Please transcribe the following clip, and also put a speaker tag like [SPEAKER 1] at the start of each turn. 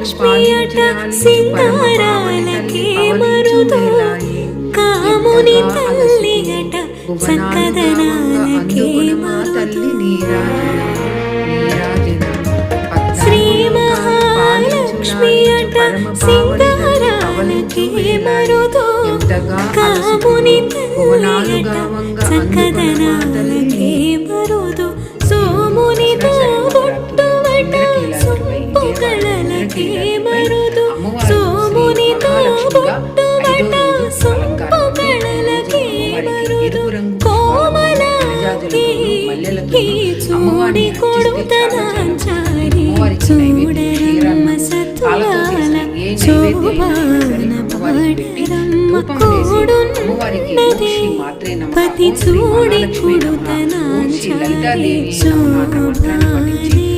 [SPEAKER 1] మహాలక్ష్మి అట సింగారాలకే మరుదు కాముని తల్లి అట చక్కదనాలకే మరుదు శ్రీ మహాలక్ష్మి అట సింగారాలకే మరుదు కాముని తల్లి అట చక్కదనాలకే మరుదు సోమునితో బొట్టువట సొంపు కళలకే మరుదు సోమునితో బొట్టువట సొంపు కళలకే మరుదు కోమలాకి చూడి కొడుతనాంచారి చూడరమ్మ సత్తులాల శోభాన పాడరమ్మ కోడున్నదే పతి చూడి కొడుతనాంచారి శోభానే